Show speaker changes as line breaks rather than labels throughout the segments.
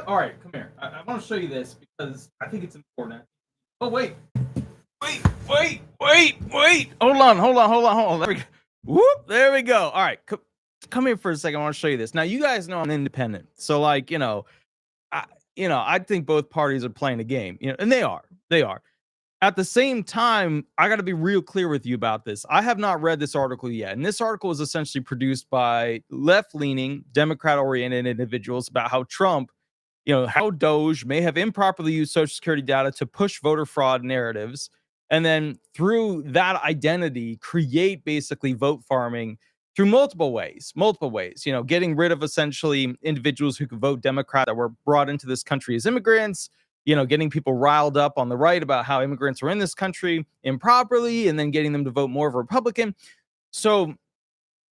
All right, come here. I want to show you this because I think it's important. Oh, wait. Hold on. There we go. Whoop, there we go. All right, come here for a second. I want to show you this. Now, you guys know I'm independent. So, like, I think both parties are playing a game, and they are. At the same time, I got to be real clear with you about this. I have not read this article yet. And this article is essentially produced by left-leaning, Democrat-oriented individuals about how Trump, how Doge may have improperly used Social Security data to push voter fraud narratives. And then through that identity, create basically vote farming through multiple ways, getting rid of essentially individuals who could vote Democrat that were brought into this country as immigrants, getting people riled up on the right about how immigrants are in this country improperly, and then getting them to vote more of a Republican. So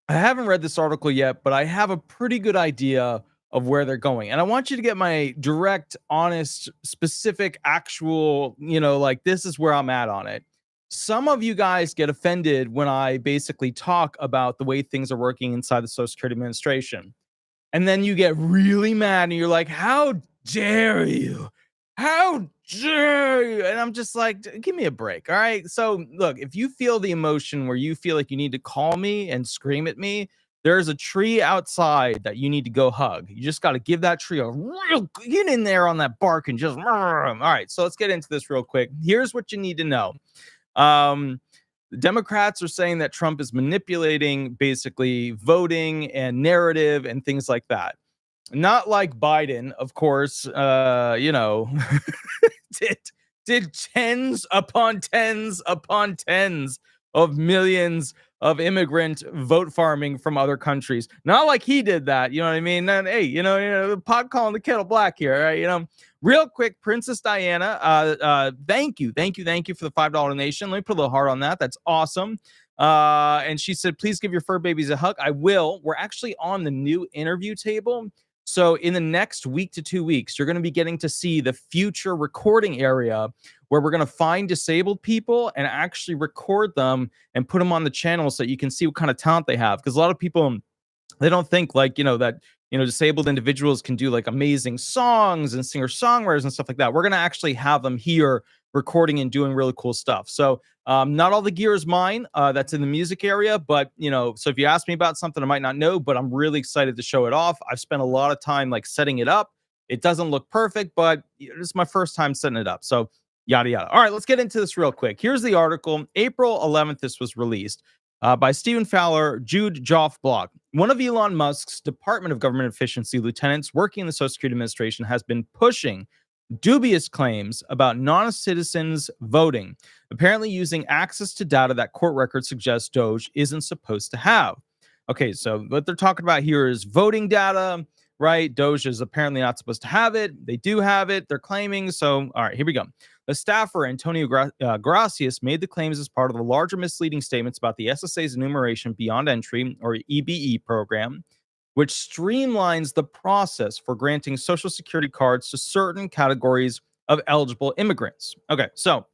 I haven't read this article yet, but I have a pretty good idea of where they're going. And I want you to get my direct, honest, specific, actual, like this is where I'm at on it. Some of you guys get offended when I basically talk about the way things are working inside the Social Security Administration. And then you get really mad and you're like, how dare you? How dare you? And I'm just like, give me a break. All right. So look, if you feel the emotion where you feel like you need to call me and scream at me, there's a tree outside that you need to go hug. You just got to give that tree a real, get in there on that bark and just, all right. So let's get into this real quick. Here's what you need to know. The Democrats are saying that Trump is manipulating basically voting and narrative and things like that. Not like Biden, of course, did tens upon tens of millions of immigrant vote farming from other countries. Not like he did that, you know what I mean? And, hey, the pot calling the kettle black here, right? Real quick, Princess Diana, thank you for the $5 donation. Let me put a little heart on that. That's awesome. And she said, please give your fur babies a hug. I will. We're actually on the new interview table. So in the next week to 2 weeks, you're going to be getting to see the future recording area where we're going to find disabled people and actually record them and put them on the channel so that you can see what kind of talent they have. Because a lot of people, they don't think like, that, disabled individuals can do like amazing songs and singer-songwriters and stuff like that. We're going to actually have them here recording and doing really cool stuff. So not all the gear is mine. That's in the music area, but so if you ask me about something I might not know, but I'm really excited to show it off. I've spent a lot of time like setting it up. It doesn't look perfect, but it's my first time setting it up. So yada, yada. All right, let's get into this real quick. Here's the article. April 11th, this was released by Stephen Fowler, Jude Joff blog. One of Elon Musk's Department of Government Efficiency lieutenants working in the Social Security Administration has been pushing dubious claims about non-citizens voting, apparently using access to data that court records suggest Doge isn't supposed to have. Okay, so what they're talking about here is voting data, right? Doge is apparently not supposed to have it. They do have it. They're claiming. So, all right, here we go. The staffer, Antonio Gracias, made the claims as part of the larger misleading statements about the SSA's enumeration beyond entry, or EBE program, which streamlines the process for granting Social Security cards to certain categories of eligible immigrants. Okay, so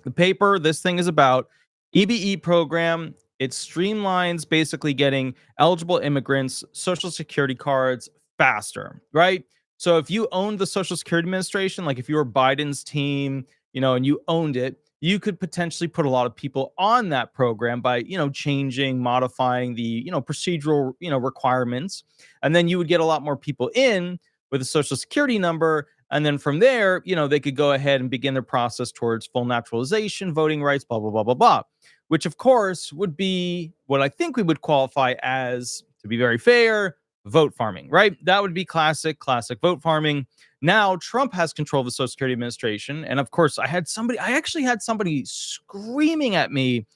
the paper this thing is about, EBE program. It streamlines basically getting eligible immigrants Social Security cards faster, right? So if you owned the Social Security Administration, like if you were Biden's team, and you owned it, you could potentially put a lot of people on that program by, changing, modifying the, procedural, requirements. And then you would get a lot more people in with a Social Security number. And then from there, they could go ahead and begin their process towards full naturalization, voting rights, blah, blah, blah, blah, blah, which of course would be what I think we would qualify as, to be very fair, vote farming, right? That would be classic vote farming. Now Trump has control of the Social Security Administration. And of course I actually had somebody screaming at me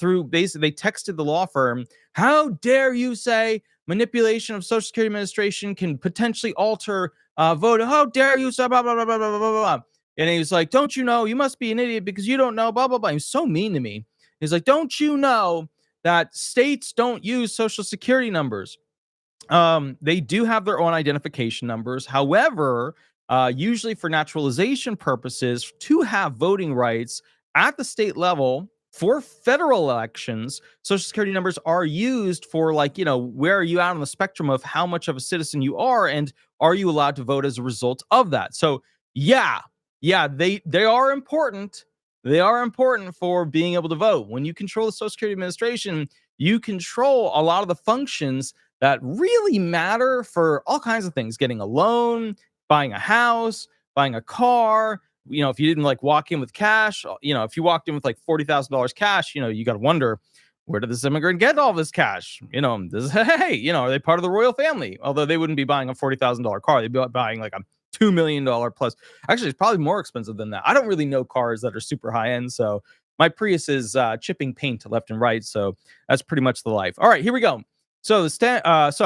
through basically, they texted the law firm, how dare you say manipulation of Social Security Administration can potentially alter vote? How dare you say blah, blah, blah, blah, blah, blah, blah. And he was like, don't you know, you must be an idiot because you don't know, blah, blah, blah. He was so mean to me. He's like, don't you know that states don't use Social Security numbers? They do have their own identification numbers. However, usually for naturalization purposes, to have voting rights at the state level For federal elections, social security numbers are used for, like, where are you out on the spectrum of how much of a citizen you are, and are you allowed to vote as a result of that? So yeah, yeah, they are important. They are important for being able to vote. When you control the Social Security Administration, you control a lot of the functions that really matter for all kinds of things: getting a loan, buying a house, buying a car. If you didn't like walk in with cash, if you walked in with like $40,000 cash, you got to wonder, where did this immigrant get all this cash? Hey, are they part of the royal family? Although they wouldn't be buying a $40,000 car, they'd be buying like a $2 million plus. Actually, it's probably more expensive than that. I don't really know cars that are super high end, so my Prius is chipping paint left and right, so that's pretty much the life. All right, here we go. So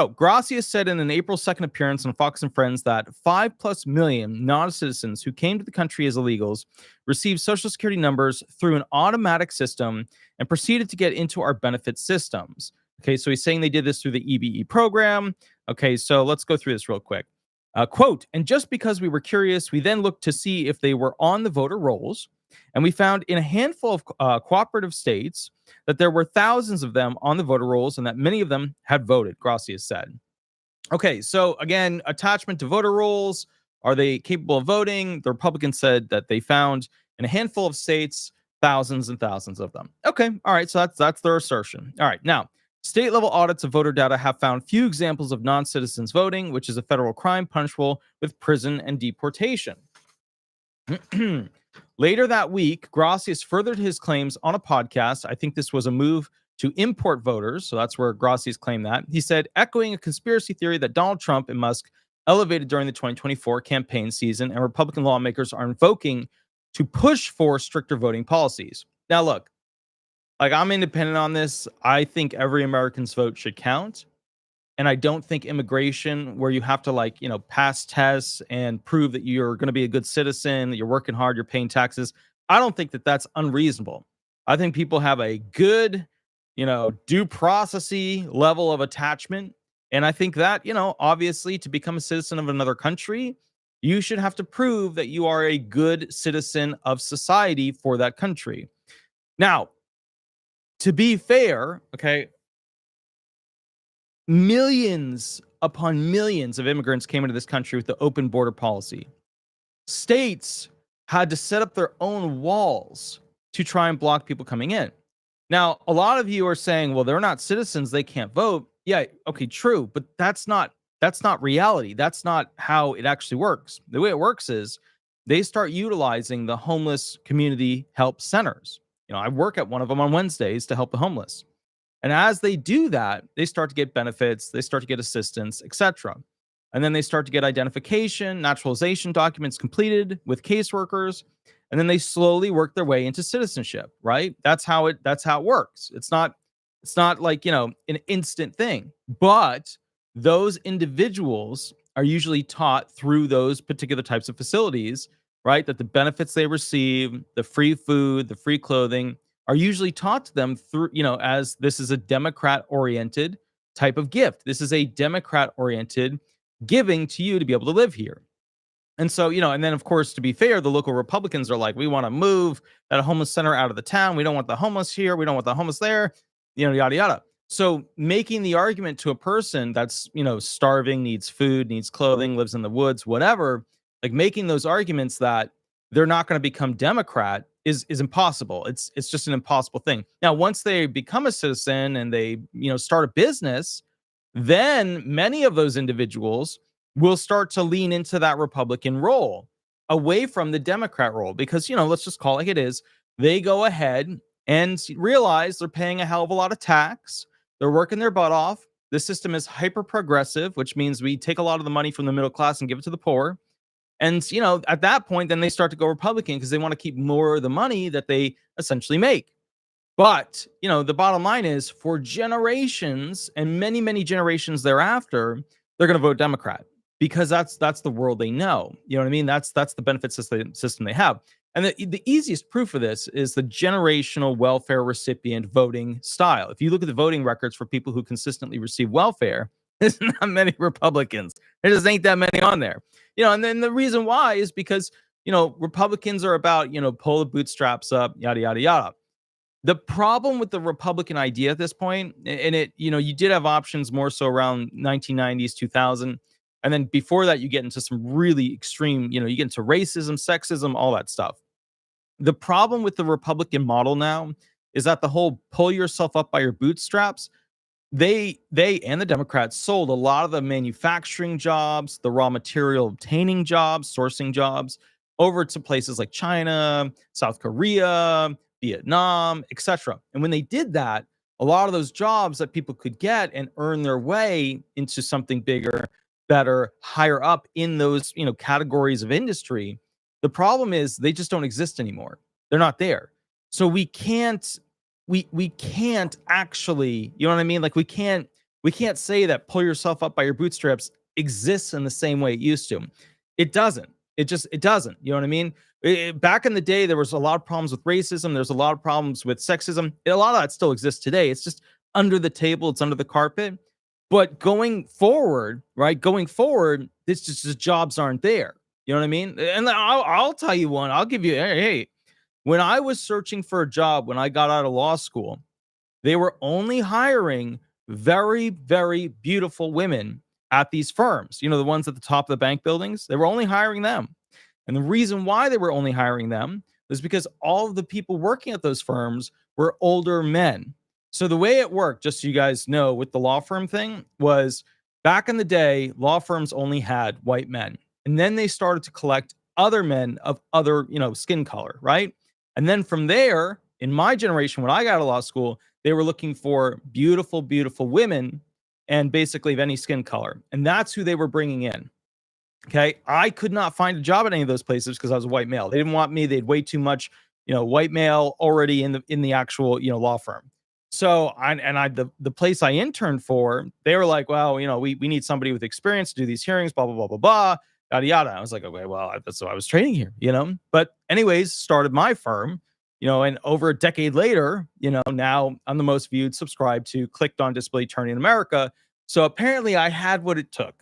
Gracia said in an April 2nd appearance on Fox and Friends that 5+ million non-citizens who came to the country as illegals received social security numbers through an automatic system and proceeded to get into our benefit systems. Okay, so he's saying they did this through the EBE program. Okay, so let's go through this real quick. Quote, and just because we were curious, we then looked to see if they were on the voter rolls, and we found in a handful of cooperative states that there were thousands of them on the voter rolls and that many of them had voted, Gracia said. Okay, so again, attachment to voter rolls. Are they capable of voting? The Republicans said that they found in a handful of states thousands and thousands of them. Okay, all right, so that's their assertion. All right, now, state level audits of voter data have found few examples of non-citizens voting, which is a federal crime punishable with prison and deportation. Later that week, Gracias furthered his claims on a podcast. I think this was a move to import voters. So that's where Gracias claimed that. He said, echoing a conspiracy theory that Donald Trump and Musk elevated during the 2024 campaign season, and Republican lawmakers are invoking to push for stricter voting policies. Now, look, like, I'm independent on this. I think every American's vote should count. And I don't think immigration, where you have to pass tests and prove that you're going to be a good citizen, that you're working hard, you're paying taxes. I don't think that that's unreasonable. I think people have a good, due processy level of attachment. And I think that, obviously to become a citizen of another country, you should have to prove that you are a good citizen of society for that country. Now, to be fair, okay, millions upon millions of immigrants came into this country with the open border policy. States had to set up their own walls to try and block people coming in. Now, a lot of you are saying, well, they're not citizens, they can't vote. Yeah, okay, true, but that's not reality. That's not how it actually works. The way it works is they start utilizing the homeless community help centers. I work at one of them on Wednesdays to help the homeless. And as they do that, they start to get benefits, they start to get assistance, etc. And then they start to get identification, naturalization documents completed with caseworkers, and then they slowly work their way into citizenship, right? That's how it works. It's not like, an instant thing. But those individuals are usually taught through those particular types of facilities, right? That the benefits they receive, the free food, the free clothing, are usually taught to them through, as this is a Democrat-oriented type of gift. This is a Democrat-oriented giving to you to be able to live here. And so, and then of course, to be fair, the local Republicans are like, we want to move that homeless center out of the town. We don't want the homeless here. We don't want the homeless there, yada, yada. So making the argument to a person that's, starving, needs food, needs clothing, lives in the woods, whatever, like making those arguments that they're not going to become Democrat is impossible. It's just an impossible thing. Now, once they become a citizen and they, start a business, then many of those individuals will start to lean into that Republican role away from the Democrat role because, let's just call it like it is. They go ahead and realize they're paying a hell of a lot of tax. They're working their butt off. The system is hyper progressive, which means we take a lot of the money from the middle class and give it to the poor. And, at that point, then they start to go Republican because they want to keep more of the money that they essentially make. But, the bottom line is for generations and many, many generations thereafter, they're going to vote Democrat because that's the world they know. You know what I mean? That's the benefit system they have. And the easiest proof of this is the generational welfare recipient voting style. If you look at the voting records for people who consistently receive welfare, there's not many Republicans. There just ain't that many on there. And then the reason why is because, Republicans are about, pull the bootstraps up, yada, yada, yada. The problem with the Republican idea at this point, and it, you did have options more so around 1990s, 2000. And then before that, you get into some really extreme, you get into racism, sexism, all that stuff. The problem with the Republican model now is that the whole pull yourself up by your bootstraps, they and the Democrats sold a lot of the manufacturing jobs, the raw material obtaining jobs, sourcing jobs over to places like China, South Korea, Vietnam, etc. And when they did that, a lot of those jobs that people could get and earn their way into something bigger, better, higher up in those, categories of industry, the problem is they just don't exist anymore. They're not there. So we can't actually, you know what I mean? Like we can't say that pull yourself up by your bootstraps exists in the same way it used to. It doesn't. It doesn't. You know what I mean? Back in the day, there was a lot of problems with racism. There's a lot of problems with sexism. A lot of that still exists today. It's just under the table. It's under the carpet. But going forward, right? Going forward, this just the jobs aren't there. You know what I mean? And I'll tell you one. I'll give you. Hey, when I was searching for a job when I got out of law school, they were only hiring very, very beautiful women at these firms. The ones at the top of the bank buildings, they were only hiring them. And the reason why they were only hiring them was because all of the people working at those firms were older men. So the way it worked, just so you guys know, with the law firm thing was back in the day, law firms only had white men. And then they started to collect other men of other, skin color, right? And then from there, in my generation, when I got out of law school, they were looking for beautiful, beautiful women and basically of any skin color. And that's who they were bringing in. Okay. I could not find a job at any of those places because I was a white male. They didn't want me. They had way too much, white male already in the actual, law firm. So the place I interned for, they were like, well, we need somebody with experience to do these hearings, blah, blah, blah, blah, blah, yada, yada. I was like, okay, well, that's what I was training here, But anyways, started my firm, and over a decade later, now I'm the most viewed, subscribed to, clicked on display attorney in America. So apparently I had what it took.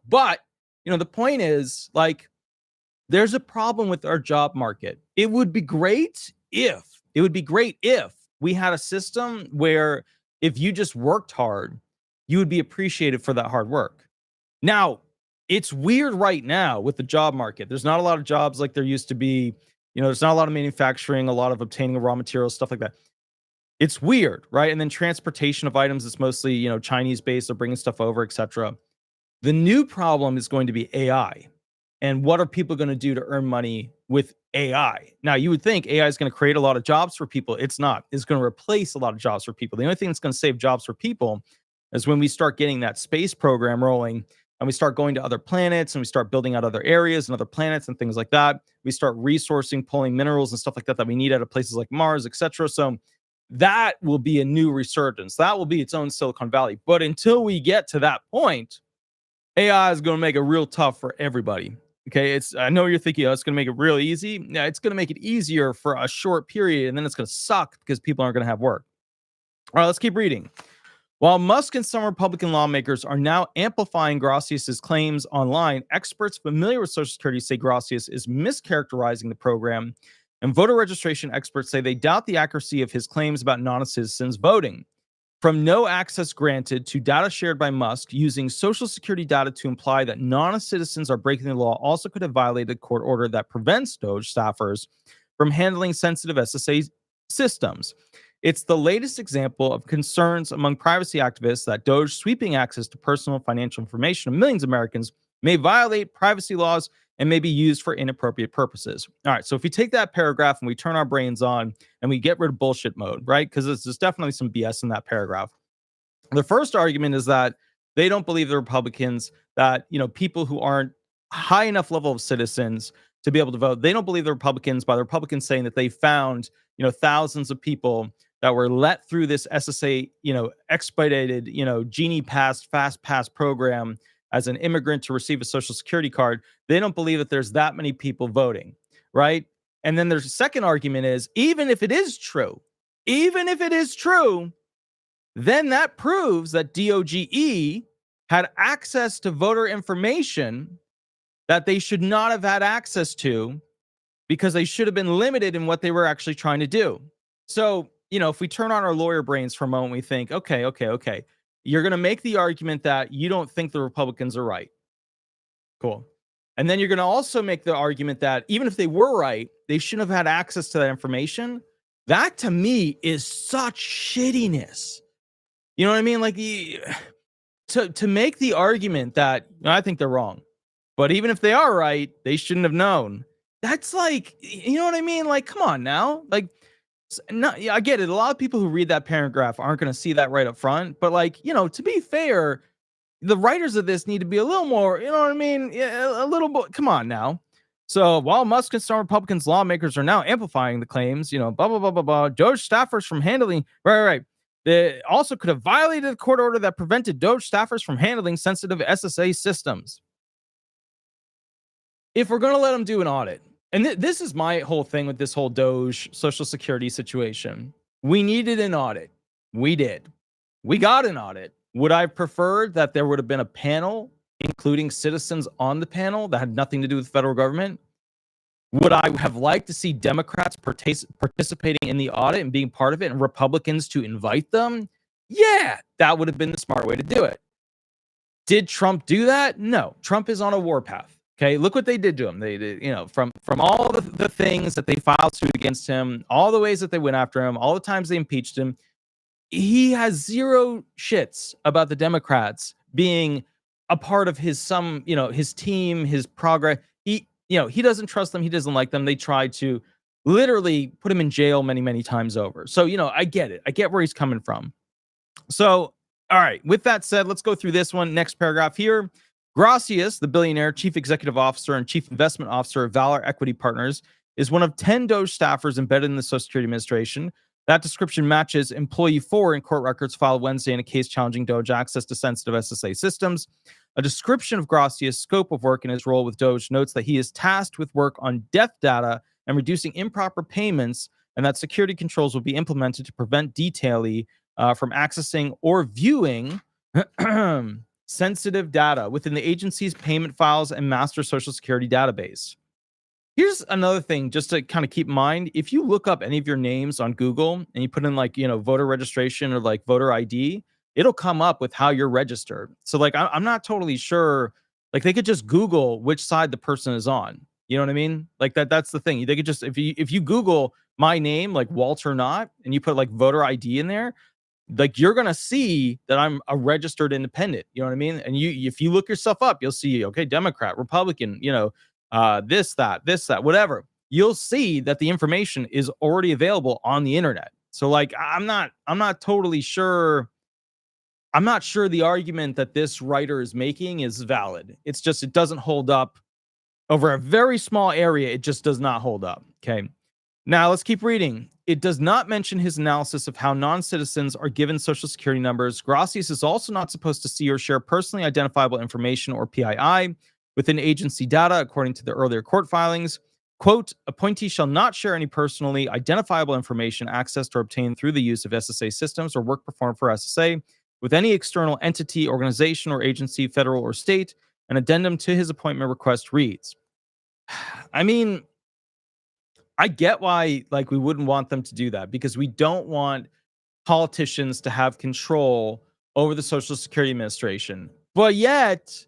But, the point is, like, there's a problem with our job market. It would be great if we had a system where if you just worked hard, you would be appreciated for that hard work. Now, it's weird right now with the job market. There's not a lot of jobs like there used to be. There's not a lot of manufacturing, a lot of obtaining of raw materials, stuff like that. It's weird, right? And then transportation of items, it's mostly, Chinese based, they're bringing stuff over, etc. The new problem is going to be AI. And what are people going to do to earn money with AI? Now, you would think AI is going to create a lot of jobs for people. It's not. It's going to replace a lot of jobs for people. The only thing that's going to save jobs for people is when we start getting that space program rolling and we start going to other planets and we start building out other areas and other planets and things like that. We start resourcing, pulling minerals and stuff like that that we need out of places like Mars, etc. So that will be a new resurgence. That will be its own Silicon Valley. But until we get to that point, AI is going to make it real tough for everybody. Okay, I know you're thinking, it's going to make it real easy. Yeah, it's going to make it easier for a short period, and then it's going to suck because people aren't going to have work. All right, let's keep reading. While Musk and some Republican lawmakers are now amplifying Gracias's claims online, experts familiar with Social Security say Gracias is mischaracterizing the program, and voter registration experts say they doubt the accuracy of his claims about non-citizens voting. From no access granted to data shared by Musk using Social Security data to imply that non-citizens are breaking the law also could have violated a court order that prevents Doge staffers from handling sensitive SSA systems. It's the latest example of concerns among privacy activists that Doge sweeping access to personal financial information of millions of Americans may violate privacy laws and may be used for inappropriate purposes. All right, so if we take that paragraph and we turn our brains on and we get rid of bullshit mode, right? Because there's definitely some BS in that paragraph. The first argument is that they don't believe the Republicans that, people who aren't high enough level of citizens to be able to vote, they don't believe the Republicans, by the Republicans saying that they found, thousands of people that were let through this SSA, expedited, Genie Pass, Fast Pass program as an immigrant to receive a Social Security card. They don't believe that there's that many people voting, right? And then there's a second argument is, even if it is true, then that proves that DOGE had access to voter information that they should not have had access to because they should have been limited in what they were actually trying to do. So, if we turn on our lawyer brains for a moment, we think, okay. You're going to make the argument that you don't think the Republicans are right. Cool. And then you're going to also make the argument that even if they were right, they shouldn't have had access to that information. That to me is such shittiness. You know what I mean? Like to make the argument that I think they're wrong, but even if they are right, they shouldn't have known. That's like, you know what I mean? Like, come on now. Like, yeah, I get it. A lot of people who read that paragraph aren't going to see that right up front. But like, to be fair, the writers of this need to be a little more, you know what I mean? Yeah, a little bit. Come on now. So while Musk and some Republicans lawmakers are now amplifying the claims, blah, blah, blah, blah, blah, Doge staffers from handling, right. They also could have violated the court order that prevented Doge staffers from handling sensitive SSA systems. If we're going to let them do an audit, and this is my whole thing with this whole Doge Social Security situation. We needed an audit. We did. We got an audit. Would I have preferred that there would have been a panel, including citizens on the panel that had nothing to do with the federal government? Would I have liked to see Democrats participating in the audit and being part of it and Republicans to invite them? Yeah, that would have been the smart way to do it. Did Trump do that? No. Trump is on a warpath. Okay, look what they did to him. They did, from all the things that they filed suit against him, all the ways that they went after him, all the times they impeached him. He has zero shits about the Democrats being a part of his team, his progress. He doesn't trust them. He doesn't like them. They tried to literally put him in jail many, many times over. So, I get it. I get where he's coming from. So, all right. With that said, let's go through this one. Next paragraph here. Gracias, the billionaire, chief executive officer, and chief investment officer of Valor Equity Partners, is one of 10 Doge staffers embedded in the Social Security Administration. That description matches employee 4 in court records filed Wednesday in a case challenging Doge access to sensitive SSA systems. A description of Gracia's scope of work and his role with Doge notes that he is tasked with work on death data and reducing improper payments, and that security controls will be implemented to prevent detailee from accessing or viewing sensitive data within the agency's payment files and master Social Security database. Here's another thing just to kind of keep in mind. If you look up any of your names on Google and you put in voter registration or like voter ID, it'll come up with how you're registered. So like, I'm not totally sure. Like they could just Google which side the person is on. You know what I mean? Like that's the thing. They could just, if you Google my name, like Walter Hnot, and you put like voter ID in there, like you're going to see that I'm a registered independent. You know what I mean? And if you look yourself up, you'll see, okay, Democrat, Republican, this, that, whatever. You'll see that the information is already available on the internet. So like, I'm not totally sure. I'm not sure the argument that this writer is making is valid. It's just, it doesn't hold up over a very small area. It just does not hold up. Okay. Now let's keep reading. It does not mention his analysis of how non-citizens are given Social Security numbers. Gracias is also not supposed to see or share personally identifiable information or PII within agency data, according to the earlier court filings. Quote, appointee shall not share any personally identifiable information accessed or obtained through the use of SSA systems or work performed for SSA with any external entity, organization, or agency, federal or state. An addendum to his appointment request reads. I mean, I get why we wouldn't want them to do that, because we don't want politicians to have control over the Social Security Administration. But yet,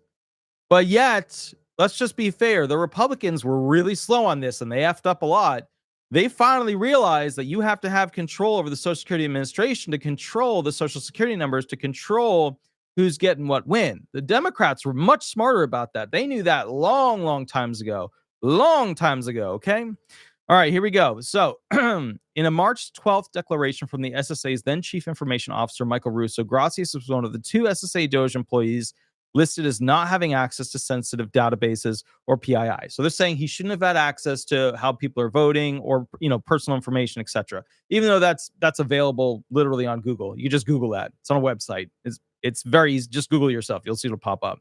let's just be fair. The Republicans were really slow on this and they effed up a lot. They finally realized that you have to have control over the Social Security Administration to control the Social Security numbers, to control who's getting what when. The Democrats were much smarter about that. They knew that long times ago. Okay? All right, here we go. So, in a March 12th declaration from the SSA's then Chief Information Officer, Michael Russo, Gracias was one of the 2 SSA Doge employees listed as not having access to sensitive databases or PII. So they're saying he shouldn't have had access to how people are voting or, personal information, etc. Even though that's available literally on Google. You just Google that. It's on a website. It's very easy. Just Google it yourself. You'll see it'll pop up.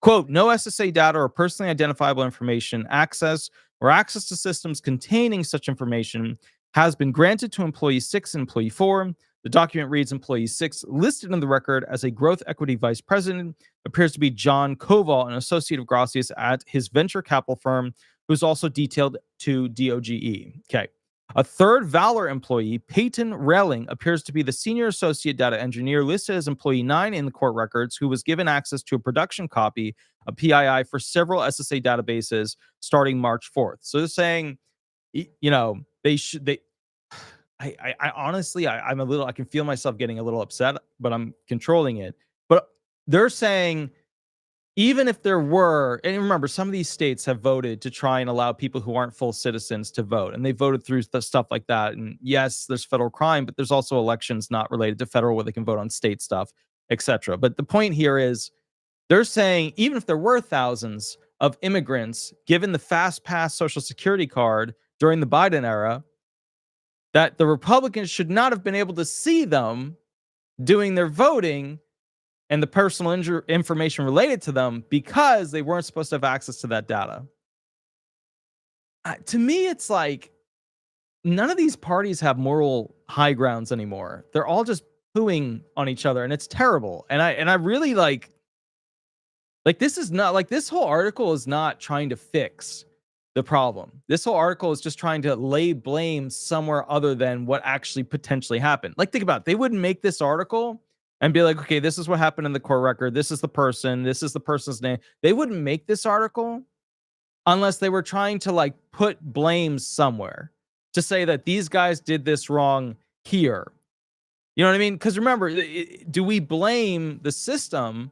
Quote, no SSA data or personally identifiable information access or access to systems containing such information has been granted to employee 6 and employee 4. The document reads employee 6 listed in the record as a growth equity vice president appears to be John Koval, an associate of Gracias at his venture capital firm, who's also detailed to DOGE. Okay. A third Valor employee, Peyton Relling, appears to be the senior associate data engineer listed as employee 9 in the court records, who was given access to a production copy of PII for several SSA databases starting March 4th. So they're saying, they should, I honestly, I'm a little, I can feel myself getting a little upset, but I'm controlling it. But they're saying, even if there were, and remember, some of these states have voted to try and allow people who aren't full citizens to vote, and they voted through stuff like that. And yes, there's federal crime, but there's also elections not related to federal where they can vote on state stuff, etc. But the point here is, they're saying even if there were thousands of immigrants given the fast pass Social Security card during the Biden era, that the Republicans should not have been able to see them doing their voting and the personal information related to them because they weren't supposed to have access to that data. To me, it's like none of these parties have moral high grounds anymore. They're all just pooing on each other, and it's terrible. And I really like this is not like, this whole article is not trying to fix the problem. This whole article is just trying to lay blame somewhere other than what actually potentially happened. Like, think about it. They wouldn't make this article and be like, okay, this is what happened in the court record. This is the person. This is the person's name. They wouldn't make this article unless they were trying to like put blame somewhere to say that these guys did this wrong here. You know what I mean? Because remember, do we blame the system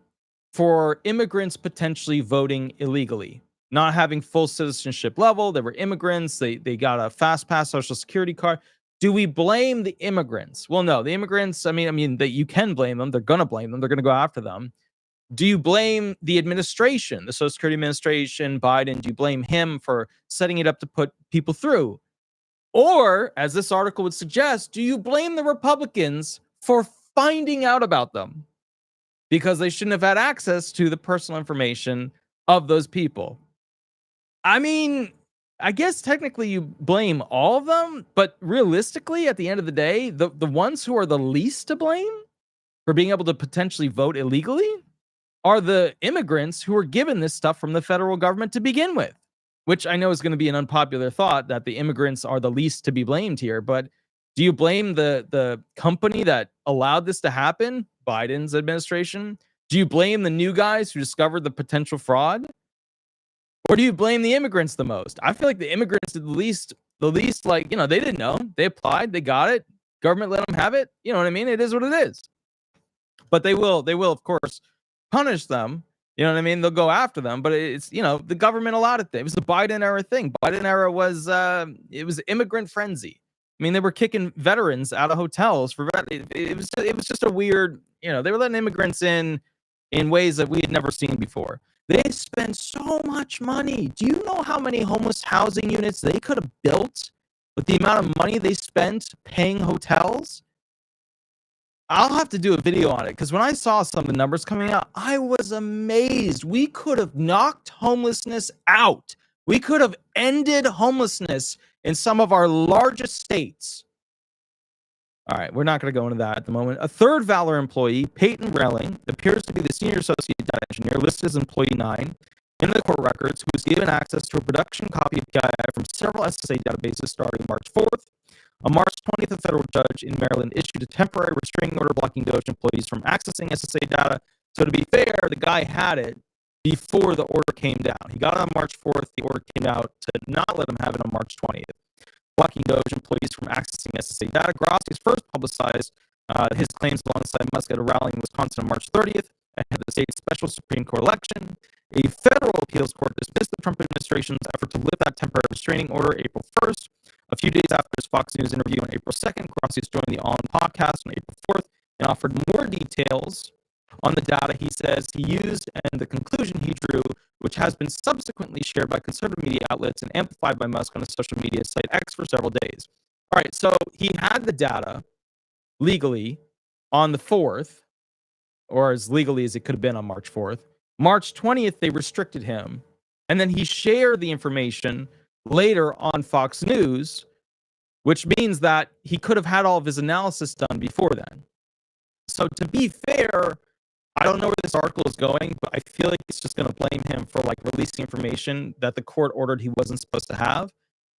for immigrants potentially voting illegally, not having full citizenship level? They were immigrants. They got a fast pass Social Security card. Do we blame the immigrants? Well, no, the immigrants, I mean that you can blame them. They're going to blame them. They're going to go after them. Do you blame the administration, the Social Security Administration, Biden? Do you blame him for setting it up to put people through? Or, as this article would suggest, do you blame the Republicans for finding out about them because they shouldn't have had access to the personal information of those people? I mean, I guess technically you blame all of them, but realistically, at the end of the day, the ones who are the least to blame for being able to potentially vote illegally are the immigrants who were given this stuff from the federal government to begin with, which I know is going to be an unpopular thought that the immigrants are the least to be blamed here. But do you blame the company that allowed this to happen, Biden's administration? Do you blame the new guys who discovered the potential fraud? Or do you blame the immigrants the most? I feel like the immigrants did the least, like, they didn't know. They applied, they got it. Government let them have it. You know what I mean? It is what it is. But they will, of course, punish them. You know what I mean? They'll go after them, but it's, the government allowed it. It was the Biden era thing. Biden era was, it was immigrant frenzy. I mean, they were kicking veterans out of hotels for it was just a weird, they were letting immigrants in ways that we had never seen before. They spend so much money. Do you know how many homeless housing units they could have built with the amount of money they spent paying hotels? I'll have to do a video on it because when I saw some of the numbers coming out, I was amazed. We could have knocked homelessness out. We could have ended homelessness in some of our largest states. All right, we're not going to go into that at the moment. A third Valor employee, Peyton Relling, appears to be the senior associate data engineer listed as employee 9 in the court records, who was given access to a production copy of PII from several SSA databases starting March 4th. On March 20th, a federal judge in Maryland issued a temporary restraining order blocking DOGE employees from accessing SSA data. So to be fair, the guy had it before the order came down. He got it on March 4th. The order came out to not let him have it on March 20th. Blocking DOGE employees from accessing SSA data. Gracias first publicized his claims alongside Musk at a rally in Wisconsin on March 30th ahead of the state's special Supreme Court election. A federal appeals court dismissed the Trump administration's effort to lift that temporary restraining order April 1st. A few days after his Fox News interview on April 2nd, Gracias joined the All In podcast on April 4th and offered more details on the data he says he used and the conclusion he drew, which has been subsequently shared by conservative media outlets and amplified by Musk on his social media site X for several days. All right, so he had the data legally on the 4th, or as legally as it could have been on March 4th. March 20th, they restricted him. And then he shared the information later on Fox News which means that he could have had all of his analysis done before then. So to be fair, I don't know where this article is going, but I feel like it's just going to blame him for like releasing information that the court ordered he wasn't supposed to have.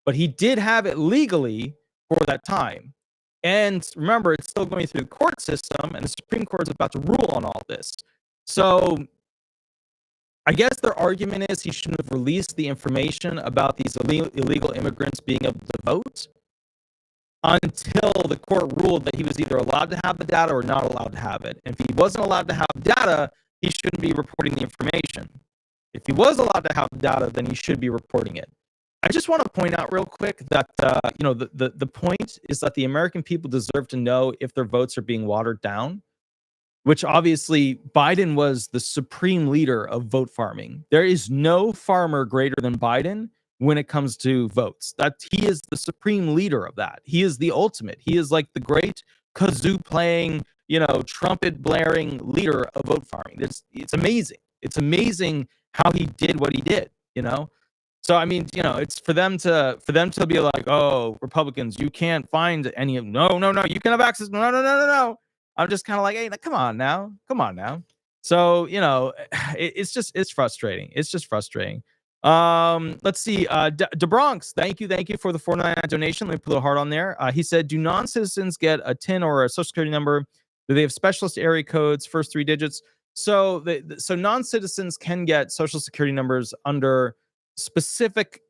But he did have it legally for that time. And remember, it's still going through the court system, and the Supreme Court is about to rule on all this. So I guess their argument is he shouldn't have released the information about these illegal immigrants being able to vote until the court ruled that he was either allowed to have the data or not allowed to have it. And if he wasn't allowed to have data, he shouldn't be reporting the information. If he was allowed to have data, then he should be reporting it. I just want to point out real quick that the point is that the American people deserve to know if their votes are being watered down, which obviously Biden was the supreme leader of vote farming. There is no farmer greater than Biden when it comes to votes. That he is the supreme leader of that. He is the ultimate. He is like the great kazoo playing, trumpet blaring leader of vote farming. It's amazing. It's amazing how he did what he did, So I mean, it's for them to be like, oh, Republicans, you can't find any of no, you can have access. No. I'm just kind of like, hey, come on now. So, it's frustrating. It's just frustrating. Let's see. DeBronx, thank you for the $4.99 donation. Let me put a heart on there. He said, do non-citizens get a TIN or a social security number? Do they have specialist area codes, first 3 digits? So non-citizens can get social security numbers under specific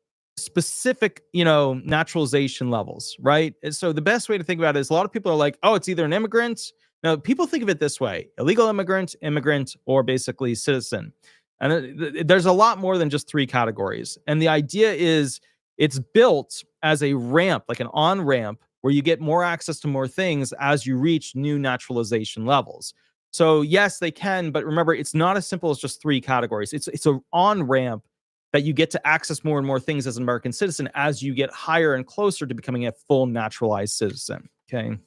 naturalization levels, right? And so the best way to think about it is a lot of people are like, oh, it's either an immigrant. Now, people think of it this way: illegal immigrant, or basically citizen. And there's a lot more than just 3 categories. And the idea is it's built as a ramp, like an on-ramp, where you get more access to more things as you reach new naturalization levels. So yes, they can, but remember, it's not as simple as just 3 categories. It's an on-ramp that you get to access more and more things as an American citizen as you get higher and closer to becoming a full naturalized citizen. Okay.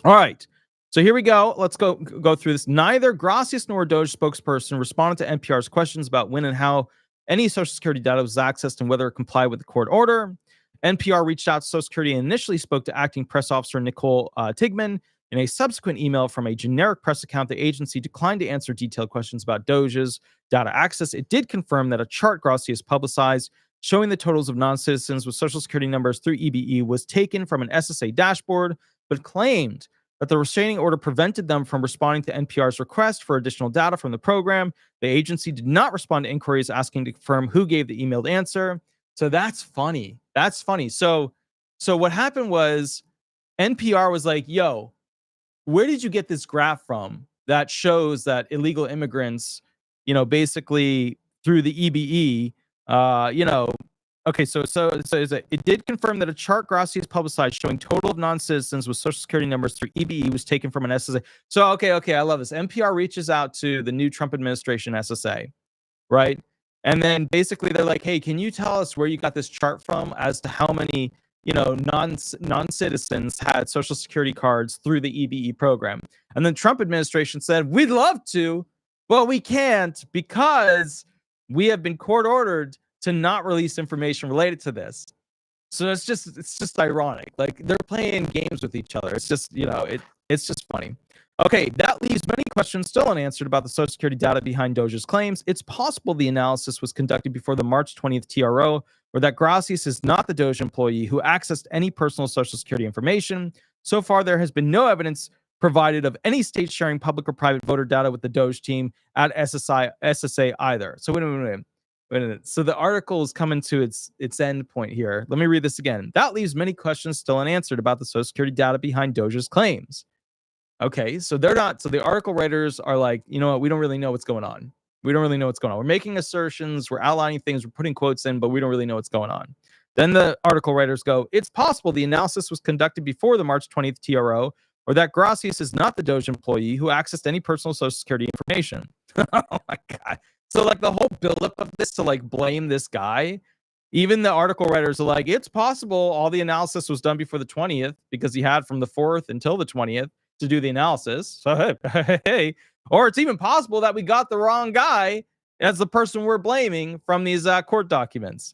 All right. So here we go. Let's go through this. Neither Gracias nor Doge spokesperson responded to NPR's questions about when and how any Social Security data was accessed and whether it complied with the court order. NPR reached out to Social Security and initially spoke to acting press officer Nicole Tigman. In a subsequent email from a generic press account, the agency declined to answer detailed questions about Doge's data access. It did confirm that a chart Gracias publicized showing the totals of non-citizens with Social Security numbers through EBE was taken from an SSA dashboard, but claimed that the restraining order prevented them from responding to NPR's request for additional data from the program. The agency did not respond to inquiries asking to confirm who gave the emailed answer. So that's funny. So what happened was NPR was like, yo, where did you get this graph from that shows that illegal immigrants, basically through the EBE, okay, so it did confirm that a chart Gracias publicized showing total of non-citizens with Social Security numbers through EBE was taken from an SSA. So, okay, I love this. NPR reaches out to the new Trump administration SSA, right? And then basically they're like, hey, can you tell us where you got this chart from as to how many non-citizens had Social Security cards through the EBE program? And then Trump administration said, we'd love to, but we can't because we have been court ordered to not release information related to this. So it's just ironic. Like they're playing games with each other. It's just, it's just funny. Okay, that leaves many questions still unanswered about the Social Security data behind Doge's claims. It's possible the analysis was conducted before the March 20th TRO, or that Gracias is not the Doge employee who accessed any personal Social Security information. So far, there has been no evidence provided of any state sharing public or private voter data with the Doge team at SSA either. So wait a minute. So the article is coming to its end point here. Let me read this again. That leaves many questions still unanswered about the Social Security data behind Doge's claims. Okay, so they're not. So the article writers are like, you know what? We don't really know what's going on. We're making assertions. We're outlining things. We're putting quotes in, but we don't really know what's going on. Then the article writers go, it's possible the analysis was conducted before the March 20th TRO, or that Gracias is not the Doge employee who accessed any personal Social Security information. Oh my God. So like the whole buildup of this to like blame this guy, even the article writers are like, it's possible all the analysis was done before the 20th because he had from the 4th until the 20th to do the analysis. So hey, or it's even possible that we got the wrong guy as the person we're blaming from these court documents.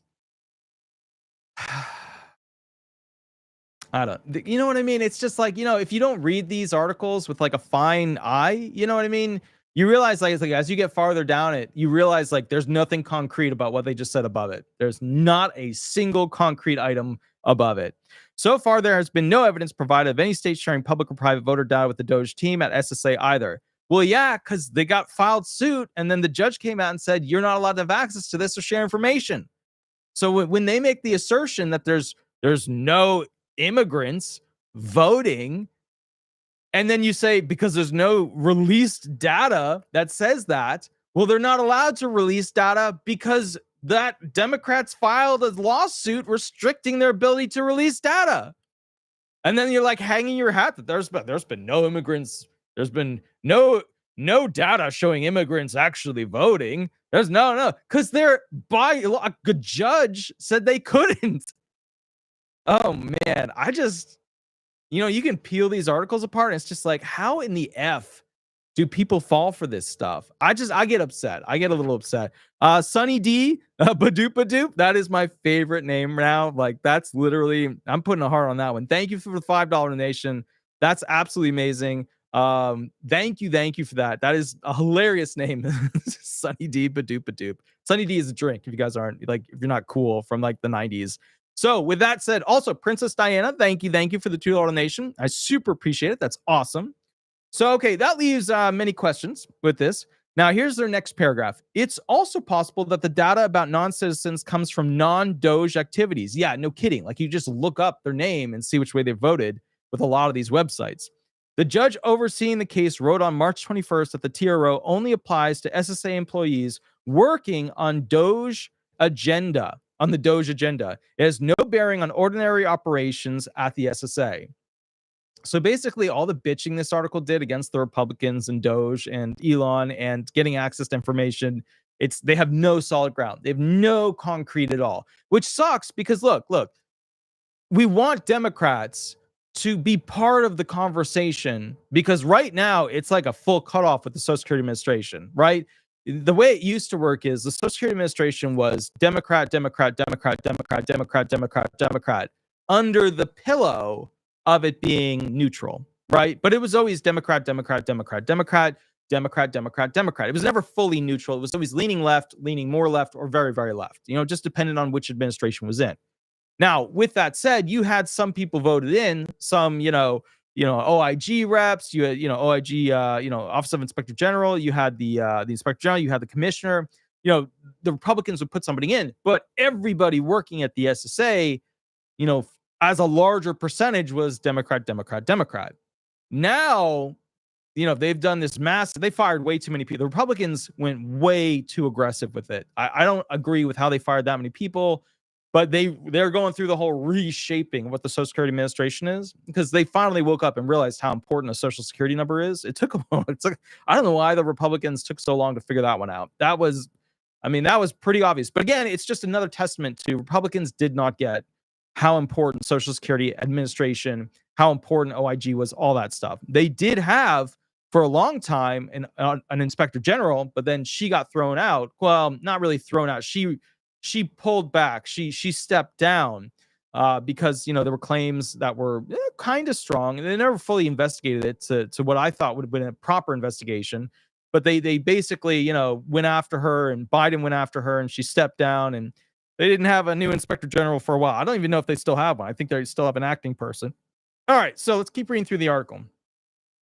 I don't, you know what I mean? It's just like, if you don't read these articles with like a fine eye, you know what I mean? You realize like, it's like as you get farther down it, you realize like there's nothing concrete about what they just said above it. There's not a single concrete item above it. So far, there has been no evidence provided of any states sharing public or private voter data with the Doge team at SSA either. Well, yeah, because they got filed suit, and then the judge came out and said, you're not allowed to have access to this or share information. So when they make the assertion that there's no immigrants voting, and then you say because there's no released data that says that, well, they're not allowed to release data because that Democrats filed a lawsuit restricting their ability to release data. And then you're like hanging your hat that there's been no immigrants, there's been no data showing immigrants actually voting. There's no, because they're by a good judge said they couldn't. Oh man, I just, you can peel these articles apart and it's just like, how in the F do people fall for this stuff? I get upset. I get a little upset. Sunny D, Badoop Badoop, that is my favorite name now. Like that's literally, I'm putting a heart on that one. Thank you for the $5 donation. That's absolutely amazing. Thank you for that. That is a hilarious name. Sunny D, Badoop Badoop. Sunny D is a drink if you guys aren't like, if you're not cool from like the 90s. So with that said, also Princess Diana, thank you for the $2 donation. I super appreciate it. That's awesome. So, okay, that leaves many questions with this. Now, here's their next paragraph. It's also possible that the data about non-citizens comes from non-Doge activities. Yeah, no kidding. Like you just look up their name and see which way they voted with a lot of these websites. The judge overseeing the case wrote on March 21st that the TRO only applies to SSA employees working on Doge agenda. On the Doge agenda. It has no bearing on ordinary operations at the SSA. So basically, all the bitching this article did against the Republicans and Doge and Elon and getting access to information, they have no solid ground. They have no concrete at all, which sucks because look, we want Democrats to be part of the conversation because right now it's like a full cutoff with the Social Security Administration, right? The way it used to work is the Social Security Administration was Democrat, Democrat, Democrat, Democrat, Democrat, Democrat, Democrat, under the pillow of it being neutral, right? But it was always Democrat, Democrat, Democrat, Democrat, Democrat, Democrat, Democrat. It was never fully neutral. It was always leaning left, leaning more left, or very, very left, just depending on which administration was in. Now, with that said, you had some people voted in, some, OIG reps, you had, OIG, Office of Inspector General, you had the Inspector General, you had the Commissioner, the Republicans would put somebody in, but everybody working at the SSA, as a larger percentage was Democrat, Democrat, Democrat. Now, they've done this they fired way too many people. The Republicans went way too aggressive with it. I don't agree with how they fired that many people, but they're going through the whole reshaping of what the Social Security Administration is because they finally woke up and realized how important a Social Security number is. It took a moment. I don't know why the Republicans took so long to figure that one out. That was pretty obvious. But again, it's just another testament to Republicans did not get how important Social Security Administration, how important OIG was, all that stuff. They did have for a long time an Inspector General, but then she got thrown out. Well, not really thrown out. She pulled back. She stepped down because there were claims that were kind of strong, and they never fully investigated it to what I thought would have been a proper investigation. But they basically went after her, and Biden went after her, and she stepped down, and they didn't have a new Inspector General for a while. I don't even know if they still have one. I think they still have an acting person. All right, so let's keep reading through the article.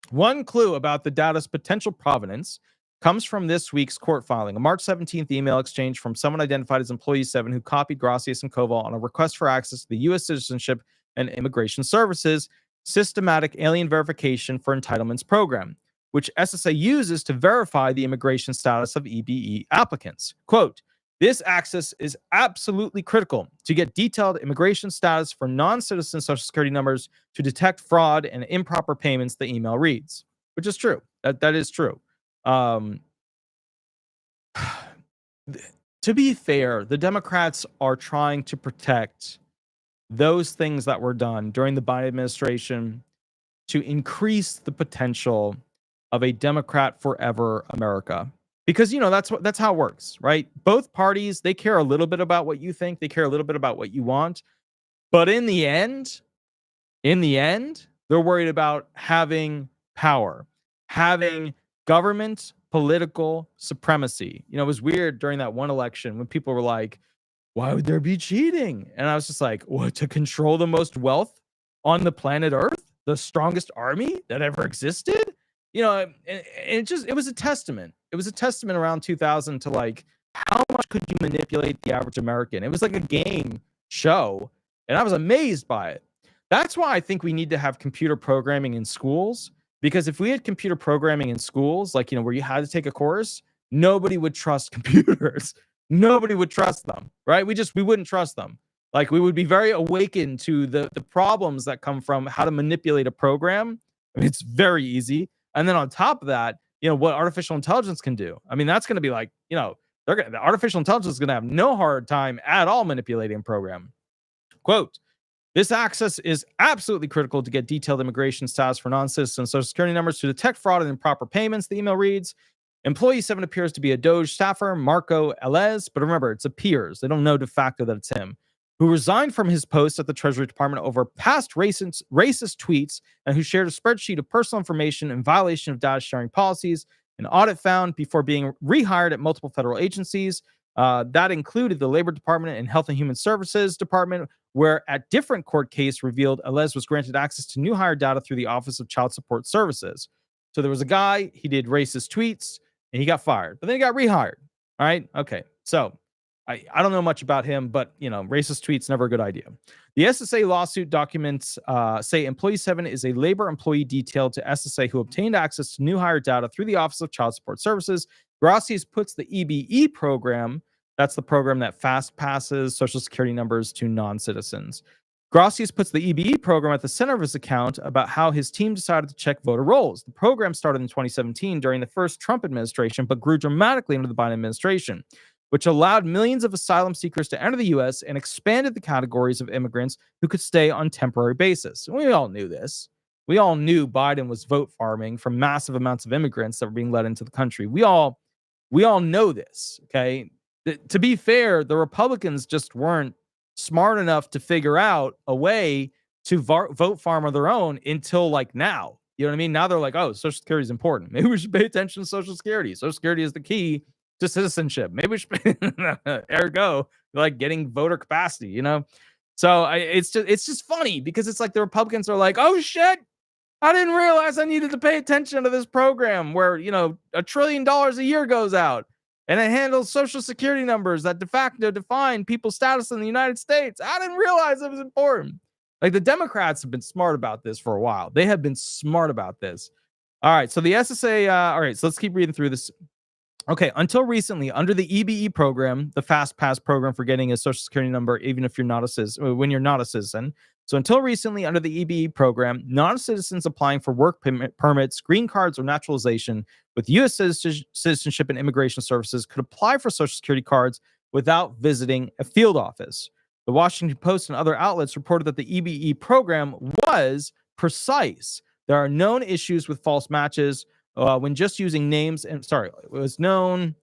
One clue about the data's potential provenance comes from this week's court filing, a March 17th email exchange from someone identified as Employee 7 who copied Gracias and Koval on a request for access to the U.S. Citizenship and Immigration Services Systematic Alien Verification for Entitlements Program, which SSA uses to verify the immigration status of EBE applicants. Quote, this access is absolutely critical to get detailed immigration status for non-citizen Social Security numbers to detect fraud and improper payments, the email reads, which is true. That is true. To be fair, the Democrats are trying to protect those things that were done during the Biden administration to increase the potential of a Democrat forever America. Because, that's how it works, right? Both parties, they care a little bit about what you think. They care a little bit about what you want. But in the end, In the end, they're worried about having power, having government political supremacy. You know, it was weird during that one election when people were like, why would there be cheating? And I was just like, what, to control the most wealth on the planet Earth, the strongest army that ever existed? You know, and it was a testament. It was a testament around 2000 to like, how much could you manipulate the average American? It was like a game show, and I was amazed by it. That's why I think we need to have computer programming in schools, because if we had computer programming in schools, like, you know, where you had to take a course, nobody would trust computers. Nobody would trust them, right? We wouldn't trust them. Like, we would be very awakened to the problems that come from how to manipulate a program. I mean, it's very easy. And then on top of that, you know, what artificial intelligence can do. I mean, that's going to be like, you know, the artificial intelligence is going to have no hard time at all manipulating a program. Quote, this access is absolutely critical to get detailed immigration status for non-citizens, social security numbers, to detect fraud and improper payments. The email reads, Employee 7 appears to be a Doge staffer, Marco Elez, but remember, it's appears. They don't know de facto that it's him, who resigned from his post at the Treasury Department over past racist tweets, and who shared a spreadsheet of personal information in violation of data sharing policies. An audit found before being rehired at multiple federal agencies. That included the Labor Department and Health and Human Services Department, where a different court case revealed Elez was granted access to new hire data through the Office of Child Support Services. So there was a guy, he did racist tweets, and he got fired, but then he got rehired. All right. Okay. So I don't know much about him, but, you know, racist tweets, never a good idea. The SSA lawsuit documents say Employee 7 is a labor employee detailed to SSA who obtained access to new hire data through the Office of Child Support Services. Gracias puts the EBE program, that's the program that fast passes social security numbers to non-citizens. Gracias puts the EBE program at the center of his account about how his team decided to check voter rolls. The program started in 2017 during the first Trump administration, but grew dramatically under the Biden administration, which allowed millions of asylum seekers to enter the U.S. and expanded the categories of immigrants who could stay on temporary basis. We all knew this. We all knew Biden was vote farming from massive amounts of immigrants that were being let into the country. We all know this, okay? To be fair, the Republicans just weren't smart enough to figure out a way to vote farm on their own until like now. You know what I mean? Now they're like, oh, Social Security is important. Maybe we should pay attention to Social Security. Social Security is the key to citizenship. Maybe we should ergo like getting voter capacity, you know? So it's just funny because it's like the Republicans are like, oh shit, I didn't realize I needed to pay attention to this program where, you know, $1 trillion a year goes out and it handles social security numbers that de facto define people's status in the United States. I didn't realize it was important. Like, the Democrats have been smart about this for a while. They have been smart about this. All right. So the SSA, all right. So let's keep reading through this. Okay. Until recently, under the EBE program, the Fast Pass program for getting a social security number, even if you're not a citizen, when you're not a citizen. So until recently, under the EBE program, non-citizens applying for work permits, green cards, or naturalization with U.S. Citizenship and Immigration Services could apply for social security cards without visiting a field office. The Washington Post and other outlets reported that the EBE program was precise. There are known issues with false matches when just using names. And sorry, it was known.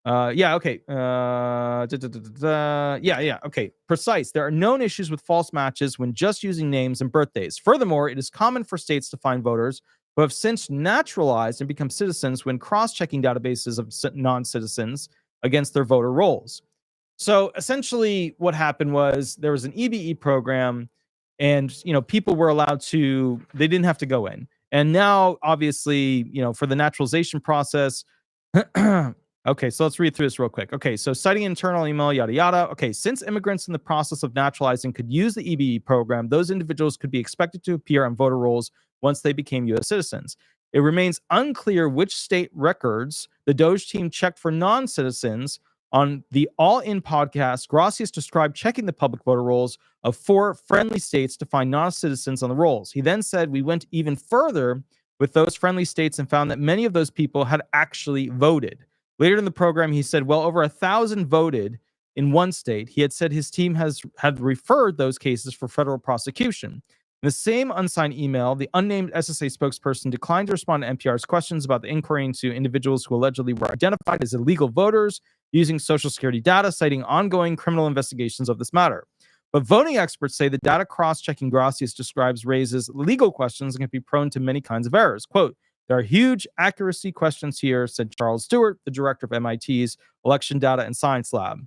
Okay. Okay. Precise. There are known issues with false matches when just using names and birthdays. Furthermore, it is common for states to find voters who have since naturalized and become citizens when cross-checking databases of non-citizens against their voter rolls. So essentially what happened was there was an EBE program and, you know, people were allowed to, they didn't have to go in. And now, obviously, you know, for the naturalization process, okay, so let's read through this real quick. Okay, so citing internal email, yada, yada. Okay, since immigrants in the process of naturalizing could use the EBE program, those individuals could be expected to appear on voter rolls once they became U.S. citizens. It remains unclear which state records the Doge team checked for non-citizens. On the All In podcast, Gracias described checking the public voter rolls of 4 friendly states to find non-citizens on the rolls. He then said we went even further with those friendly states and found that many of those people had actually voted. Later in the program, he said, well, over 1,000 voted in one state. He had said his team had referred those cases for federal prosecution. In the same unsigned email, the unnamed SSA spokesperson declined to respond to NPR's questions about the inquiry into individuals who allegedly were identified as illegal voters using Social Security data, citing ongoing criminal investigations of this matter. But voting experts say the data cross-checking Gracias describes raises legal questions and can be prone to many kinds of errors. Quote, there are huge accuracy questions here, said Charles Stewart, the director of MIT's Election Data and Science Lab.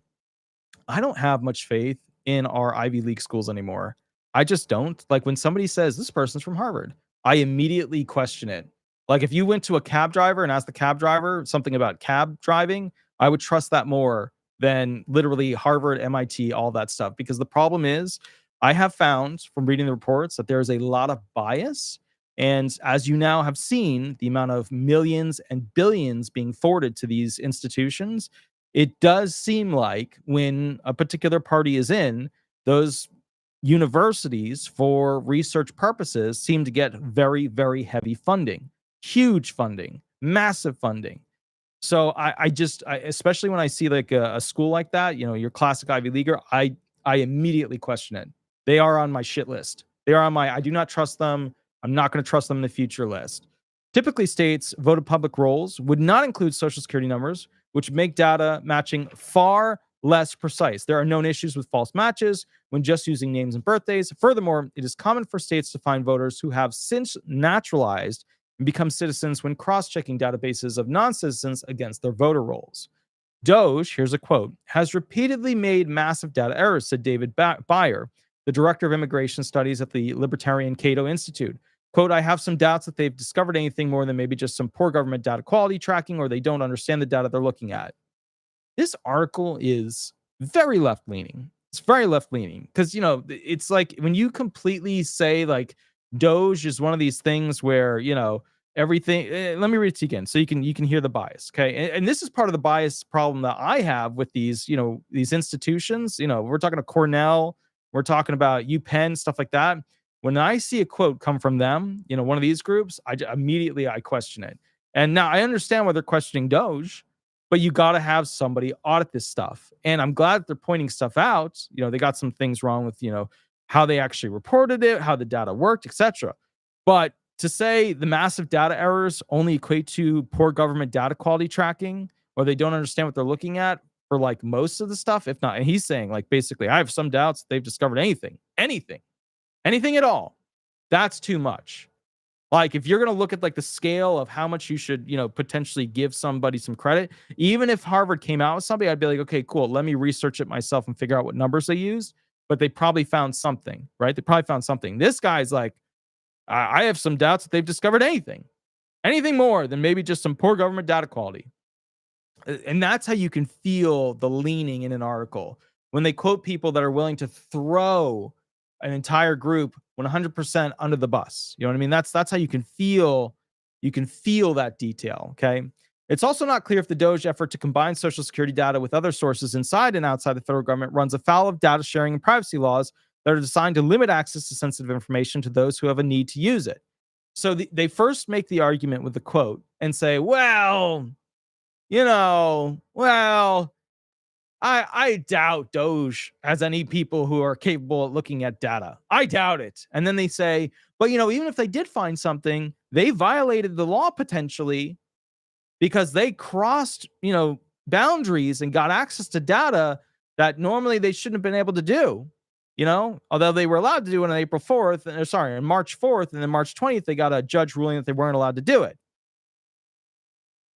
I don't have much faith in our Ivy League schools anymore. I just don't. Like when somebody says this person's from Harvard, I immediately question it. Like if you went to a cab driver and asked the cab driver something about cab driving, I would trust that more than literally Harvard, MIT, all that stuff. Because the problem is, I have found from reading the reports that there is a lot of bias. And as you now have seen, the amount of millions and billions being forwarded to these institutions, it does seem like when a particular party is in, those universities for research purposes seem to get very, very heavy funding, huge funding, massive funding. So especially when I see like a school like that, your classic Ivy Leaguer, I immediately question it. They are on my shit list. They are on my, I do not trust them. I'm not going to trust them in the future list. Typically states voted public rolls would not include social security numbers, which make data matching far less precise. There are known issues with false matches when just using names and birthdays. Furthermore, it is common for states to find voters who have since naturalized and become citizens when cross-checking databases of non-citizens against their voter rolls. DOJ, here's a quote, has repeatedly made massive data errors, said David Beyer, the director of immigration studies at the Libertarian Cato Institute. Quote, I have some doubts that they've discovered anything more than maybe just some poor government data quality tracking, or they don't understand the data they're looking at. This article is very left-leaning. It's very left-leaning because, it's like when you completely say like Doge is one of these things where, everything. Let me read it to you again so you can hear the bias. Okay. And this is part of the bias problem that I have with these, these institutions. We're talking to Cornell, we're talking about UPenn, stuff like that. When I see a quote come from them, one of these groups, immediately I question it. And now I understand why they're questioning Doge, but you got to have somebody audit this stuff. And I'm glad that they're pointing stuff out. They got some things wrong with, how they actually reported it, how the data worked, etc. But to say the massive data errors only equate to poor government data quality tracking, or they don't understand what they're looking at for like most of the stuff, if not, and he's saying like, basically, I have some doubts they've discovered anything at all. That's too much. Like if you're going to look at like the scale of how much you should, potentially give somebody some credit, even if Harvard came out with somebody, I'd be like, okay, cool. Let me research it myself and figure out what numbers they used. But they probably found something, right? They probably found something. This guy's like, I have some doubts that they've discovered anything more than maybe just some poor government data quality. And that's how you can feel the leaning in an article when they quote people that are willing to throw an entire group 100% under the bus. You know what I mean? That's how you can feel that detail. Okay. It's also not clear if the DOJ effort to combine Social Security data with other sources inside and outside the federal government runs afoul of data sharing and privacy laws that are designed to limit access to sensitive information to those who have a need to use it. So they first make the argument with the quote and say, I doubt DOJ has any people who are capable of looking at data. I doubt it. And then they say, but even if they did find something, they violated the law potentially because they crossed, boundaries and got access to data that normally they shouldn't have been able to do. Although they were allowed to do it on April 4th, on March 4th, and then March 20th, they got a judge ruling that they weren't allowed to do it.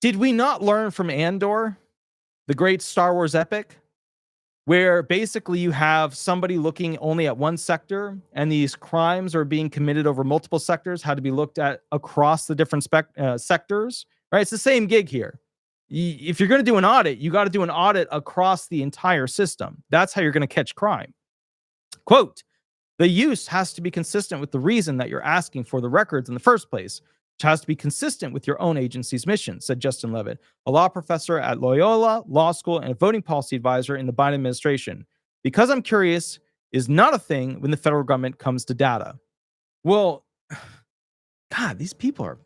Did we not learn from Andor, the great Star Wars epic, where basically you have somebody looking only at one sector and these crimes are being committed over multiple sectors, had to be looked at across the different sectors, right? It's the same gig here. If you're going to do an audit, you got to do an audit across the entire system. That's how you're going to catch crime. Quote, the use has to be consistent with the reason that you're asking for the records in the first place, which has to be consistent with your own agency's mission, said Justin Levitt, a law professor at Loyola Law School and a voting policy advisor in the Biden administration. Because I'm curious is not a thing when the federal government comes to data. Well, God, these people are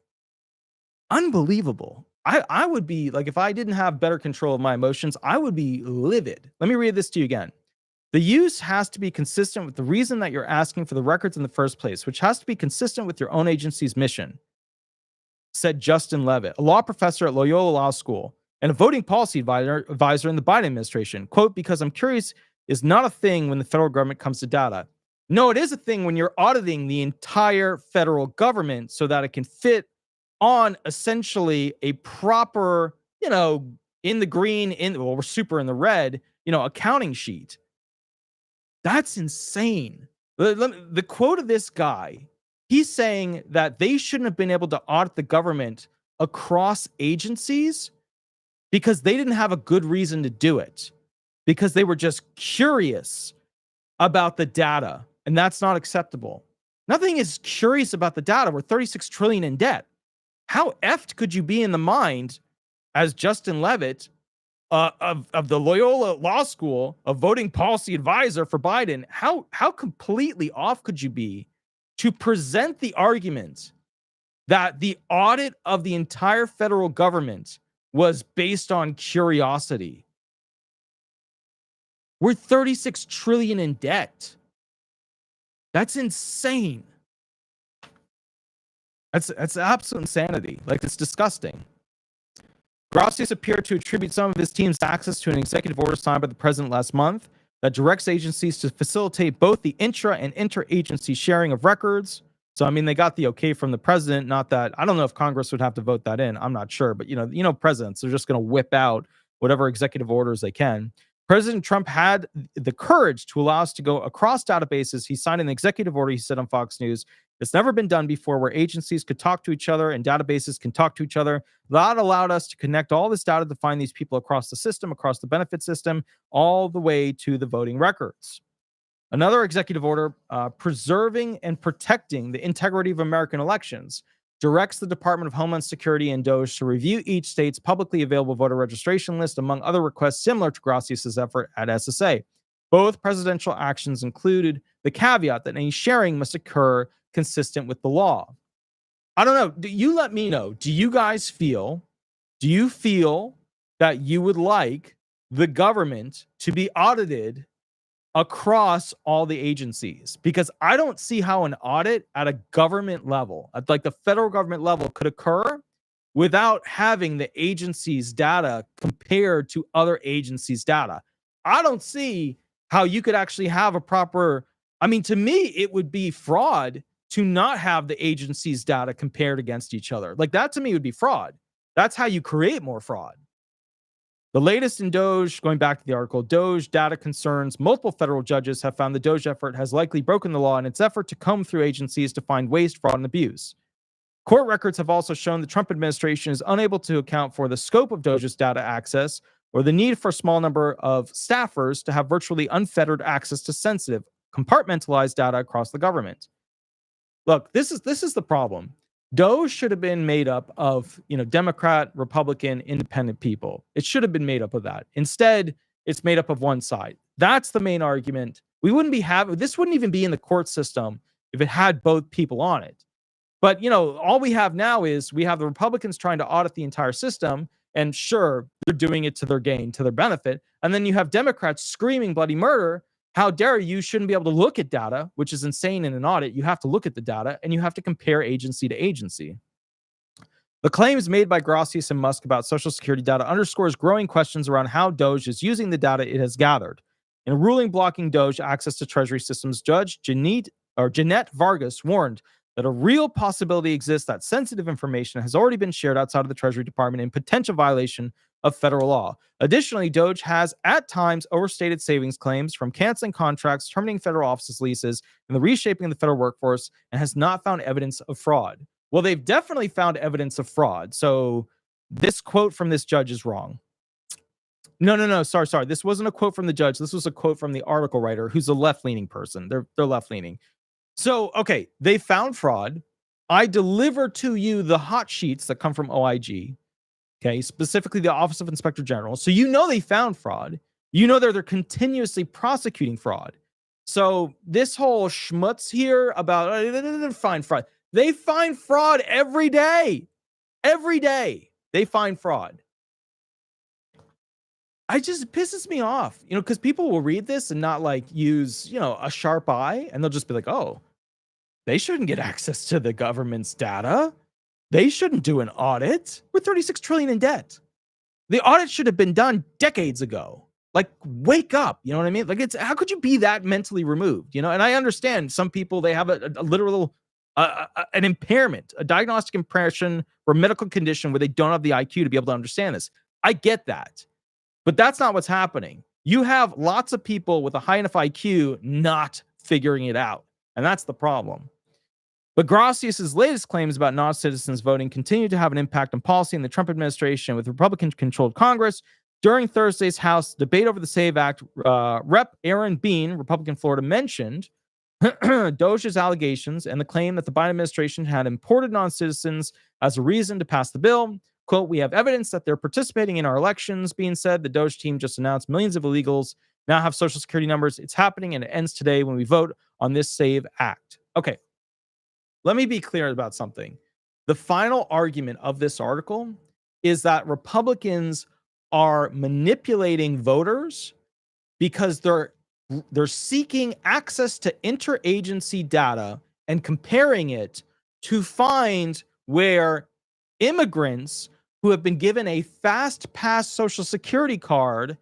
unbelievable. I would be like, if I didn't have better control of my emotions, I would be livid. Let me read this to you again. The use has to be consistent with the reason that you're asking for the records in the first place, which has to be consistent with your own agency's mission, said Justin Levitt, a law professor at Loyola Law School and a voting policy advisor in the Biden administration. Quote, because I'm curious is not a thing when the federal government comes to data. No, it is a thing when you're auditing the entire federal government so that it can fit on essentially a proper, in the green, we're super in the red, accounting sheet. That's insane. The quote of this guy, he's saying that they shouldn't have been able to audit the government across agencies because they didn't have a good reason to do it, because they were just curious about the data, and that's not acceptable. Nothing is curious about the data. We're 36 trillion in debt. How effed could you be in the mind as Justin Levitt of the Loyola Law School, a voting policy advisor for Biden? How completely off could you be to present the argument that the audit of the entire federal government was based on curiosity? We're 36 trillion in debt. That's insane. That's absolute insanity. Like, it's disgusting. Gracias appeared to attribute some of his team's access to an executive order signed by the president last month that directs agencies to facilitate both the intra and interagency sharing of records. So, I mean, they got the okay from the president. Not that, I don't know if Congress would have to vote that in. I'm not sure. But, presidents are just going to whip out whatever executive orders they can. President Trump had the courage to allow us to go across databases. He signed an executive order, he said on Fox News. It's never been done before, where agencies could talk to each other and databases can talk to each other. That allowed us to connect all this data to find these people across the system, across the benefit system, all the way to the voting records. Another executive order, preserving and protecting the integrity of American elections, directs the Department of Homeland Security and DOJ to review each state's publicly available voter registration list, among other requests similar to Gracias' effort at SSA. Both presidential actions included the caveat that any sharing must occur consistent with the law. I don't know. You let me know. Do you feel that you would like the government to be audited across all the agencies? Because I don't see how an audit at a government level, at like the federal government level, could occur without having the agency's data compared to other agencies' data. I don't see how you could actually have a proper, to me, it would be fraud to not have the agency's data compared against each other. Like, that to me would be fraud. That's how you create more fraud. The latest in DOJ, going back to the article, DOJ data concerns. Multiple federal judges have found the DOJ effort has likely broken the law in its effort to comb through agencies to find waste, fraud, and abuse. Court records have also shown the Trump administration is unable to account for the scope of DOJ's data access or the need for a small number of staffers to have virtually unfettered access to sensitive, compartmentalized data across the government. Look, this is the problem. DOJ should have been made up of, Democrat, Republican, independent people. It should have been made up of that. Instead, it's made up of one side. That's the main argument. This wouldn't even be in the court system if it had both people on it. But, all we have now is we have the Republicans trying to audit the entire system, and sure, they're doing it to their gain, to their benefit. And then you have Democrats screaming bloody murder. How dare you? Shouldn't be able to look at data, which is insane in an audit. You have to look at the data and you have to compare agency to agency. The claims made by Gracias and Musk about Social Security data underscores growing questions around how DOJ is using the data it has gathered. In a ruling blocking DOJ access to Treasury systems, Judge Jeanette Vargas warned that a real possibility exists that sensitive information has already been shared outside of the Treasury Department in potential violation of federal law. Additionally, DOJ has at times overstated savings claims from canceling contracts, terminating federal offices leases, and the reshaping of the federal workforce, and has not found evidence of fraud. Well, they've definitely found evidence of fraud. So this quote from this judge is wrong. No. Sorry. This wasn't a quote from the judge. This was a quote from the article writer, who's a left-leaning person. They're left-leaning. So, okay, they found fraud. I deliver to you the hot sheets that come from OIG. Okay, specifically the Office of Inspector General. So they found fraud. They're continuously prosecuting fraud. So this whole schmutz here about they find fraud. They find fraud every day. Every day they find fraud. It pisses me off, because people will read this and not use, a sharp eye, and they'll just be like, oh, they shouldn't get access to the government's data. They shouldn't do an audit. We're 36 trillion in debt. The audit should have been done decades ago. Like, wake up. You know what I mean? Like, it's how could you be that mentally removed? You know, and I understand some people, they have a literal an impairment, a diagnostic impression or medical condition where they don't have the IQ to be able to understand this. I get that. But that's not what's happening. You have lots of people with a high enough IQ not figuring it out. And that's the problem. But Gracias's latest claims about non-citizens voting continue to have an impact on policy in the Trump administration with Republican-controlled Congress. During Thursday's House debate over the SAVE Act, Rep. Aaron Bean, Republican Florida, mentioned Doge's allegations and the claim that the Biden administration had imported non-citizens as a reason to pass the bill. Quote, we have evidence that they're participating in our elections. Being said, the Doge team just announced millions of illegals now have social security numbers. It's happening and it ends today when we vote on this SAVE Act. Okay, let me be clear about something. The final argument of this article is that Republicans are manipulating voters because they're seeking access to interagency data and comparing it to find where immigrants who have been given a fast pass social security card,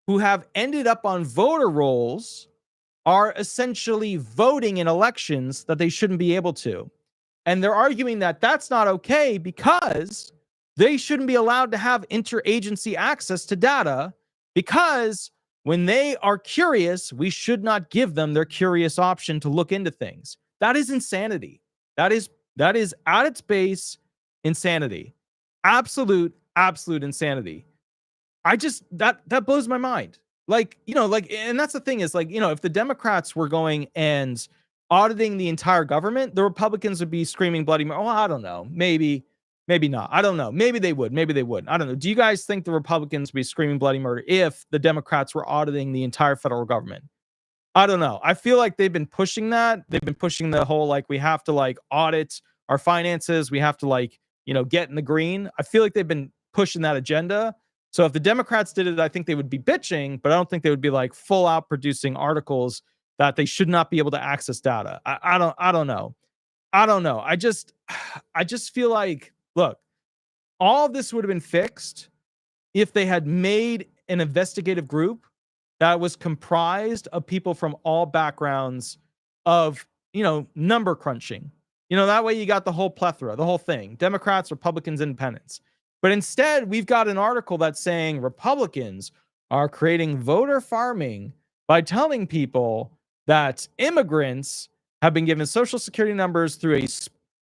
who have ended up on voter rolls, are essentially voting in elections that they shouldn't be able to. And they're arguing that that's not okay because they shouldn't be allowed to have interagency access to data, because when they are curious, we should not give them their curious option to look into things. That is insanity. That is at its base insanity. Absolute insanity. I just that blows my mind. Like, you know, like, and that's the thing is, like, you know, if the Democrats were going and auditing the entire government, the Republicans would be screaming bloody murder. Oh, I don't know. Maybe not. I don't know. Maybe they would. Maybe they wouldn't. I don't know. Do you guys think the Republicans would be screaming bloody murder if the Democrats were auditing the entire federal government? I don't know. I feel like they've been pushing that. They've been pushing the whole, like, we have to, like, audit our finances. We have to, like, you know, get in the green. I feel like they've been pushing that agenda. So if the Democrats did it, I think they would be bitching, but I don't think they would be like full out producing articles that they should not be able to access data. I don't know. I just feel like, look, all of this would have been fixed if they had made an investigative group that was comprised of people from all backgrounds of, you know, number crunching. You know, that way you got the whole plethora, the whole thing, Democrats, Republicans, Independents. But instead, we've got an article that's saying Republicans are creating voter farming by telling people that immigrants have been given social security numbers through a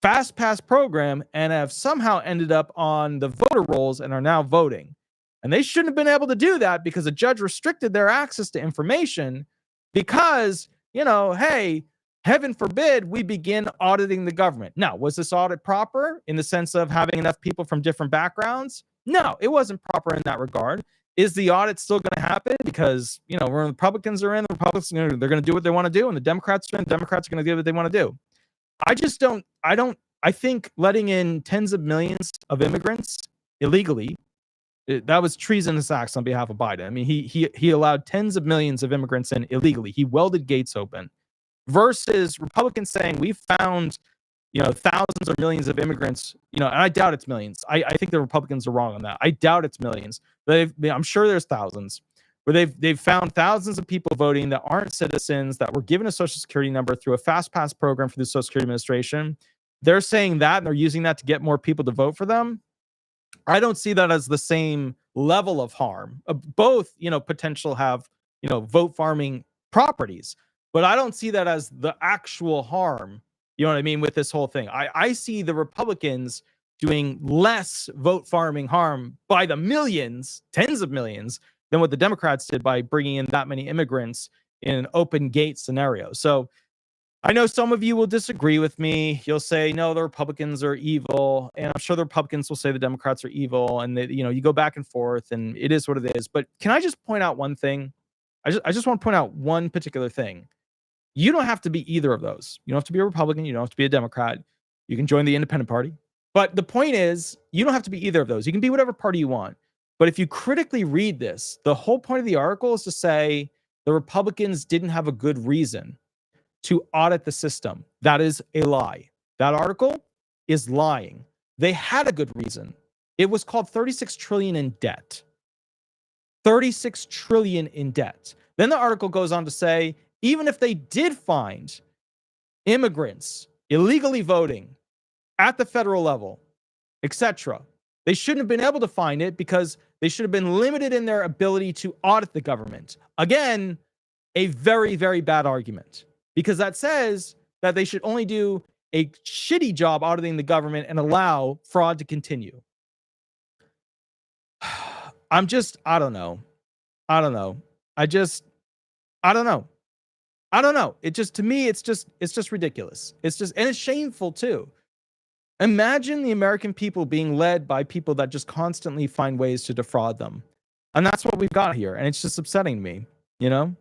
fast pass program and have somehow ended up on the voter rolls and are now voting. And they shouldn't have been able to do that because a judge restricted their access to information because, you know, hey, heaven forbid we begin auditing the government. Now, was this audit proper in the sense of having enough people from different backgrounds? No, it wasn't proper in that regard. Is the audit still going to happen? Because, you know, when the Republicans are in, the Republicans, they're going to do what they want to do, and the Democrats are in, the Democrats are going to do what they want to do. I think letting in tens of millions of immigrants illegally, that was treasonous acts on behalf of Biden. I mean, he allowed tens of millions of immigrants in illegally. He welded gates open. Versus Republicans saying we found, you know, thousands or millions of immigrants, you know, and I doubt it's millions. I think the Republicans are wrong on that. I doubt it's millions. I'm sure there's thousands, where they've found thousands of people voting that aren't citizens, that were given a social security number through a fast pass program for the Social Security Administration. They're saying that, and they're using that to get more people to vote for them. I don't see that as the same level of harm. Both, you know, potential have, you know, vote farming properties. But I don't see that as the actual harm, you know what I mean, with this whole thing. I see the Republicans doing less vote farming harm by the millions, tens of millions, than what the Democrats did by bringing in that many immigrants in an open gate scenario. So I know some of you will disagree with me. You'll say, no, the Republicans are evil. And I'm sure the Republicans will say the Democrats are evil. And, they, you know, you go back and forth, and it is what it is. But can I just point out one thing? I just want to point out one particular thing. You don't have to be either of those. You don't have to be a Republican. You don't have to be a Democrat. You can join the Independent Party. But the point is, you don't have to be either of those. You can be whatever party you want. But if you critically read this, the whole point of the article is to say the Republicans didn't have a good reason to audit the system. That is a lie. That article is lying. They had a good reason. It was called $36 trillion in debt. 36 trillion in debt. Then the article goes on to say, even if they did find immigrants illegally voting at the federal level, etc., they shouldn't have been able to find it because they should have been limited in their ability to audit the government. Again, a very, very bad argument, because that says that they should only do a shitty job auditing the government and allow fraud to continue. I don't know. I don't know. It just, to me, it's just ridiculous. And it's shameful too. Imagine the American people being led by people that just constantly find ways to defraud them. And that's what we've got here. And it's just upsetting to me, you know?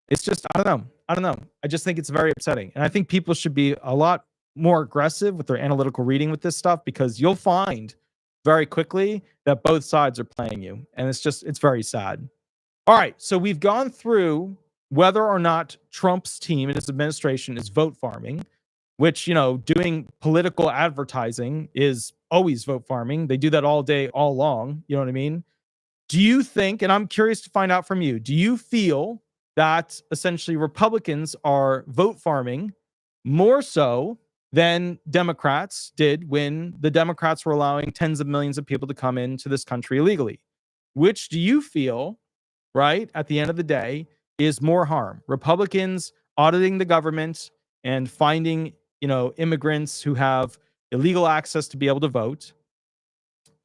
It's just, I don't know. I just think it's very upsetting. And I think people should be a lot more aggressive with their analytical reading with this stuff, because you'll find very quickly that both sides are playing you. And it's very sad. All right. So we've gone through whether or not Trump's team and his administration is vote farming, which, doing political advertising is always vote farming. They do that all day, all long. You know what I mean? Do you think, and I'm curious to find out from you, do you feel that essentially Republicans are vote farming more so than Democrats did when the Democrats were allowing tens of millions of people to come into this country illegally? Which do you feel, right, at the end of the day, is more harm? Republicans auditing the government and finding, immigrants who have illegal access to be able to vote,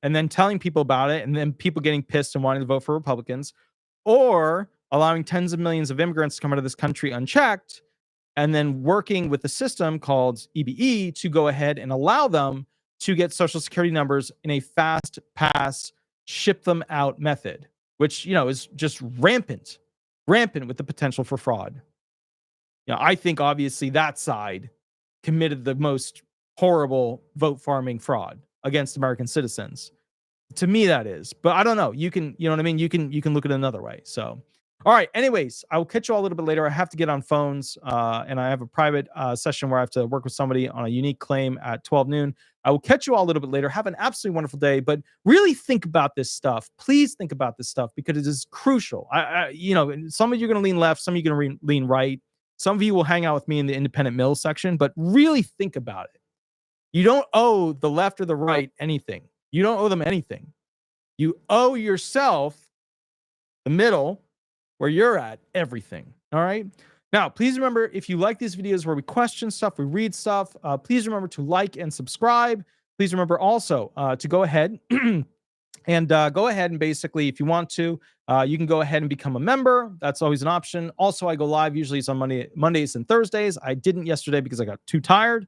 and then telling people about it, and then people getting pissed and wanting to vote for Republicans, or allowing tens of millions of immigrants to come into this country unchecked, and then working with a system called EBE to go ahead and allow them to get social security numbers in a fast pass, ship them out method, which, is just rampant with the potential for fraud. I think obviously that side committed the most horrible vote farming fraud against American citizens. To me, that is. But I don't know. You can, you know what I mean? You can look at it another way. So, all right. Anyways, I will catch you all a little bit later. I have to get on phones, and I have a private session where I have to work with somebody on a unique claim at 12 noon. I will catch you all a little bit later. Have an absolutely wonderful day. But really think about this stuff. Please think about this stuff, because it is crucial. Some of you are going to lean left. Some of you are going to lean right. Some of you will hang out with me in the independent mills section. But really think about it. You don't owe the left or the right anything. You don't owe them anything. You owe yourself, the middle, where you're at, everything. All right. Now, please remember, if you like these videos where we question stuff, we read stuff, please remember to like and subscribe. Please remember also to go ahead and basically, if you want to, you can go ahead and become a member. That's always an option. Also, I go live usually it's on Mondays and Thursdays. I didn't yesterday because I got too tired,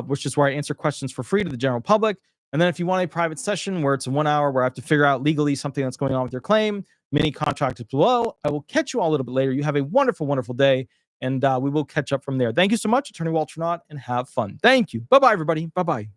which is where I answer questions for free to the general public. And then if you want a private session where it's 1 hour where I have to figure out legally something that's going on with your claim, mini contract is below. I will catch you all a little bit later. You have a wonderful, wonderful day, and we will catch up from there. Thank you so much, Attorney Walter Hnot, and have fun. Thank you. Bye-bye, everybody. Bye-bye.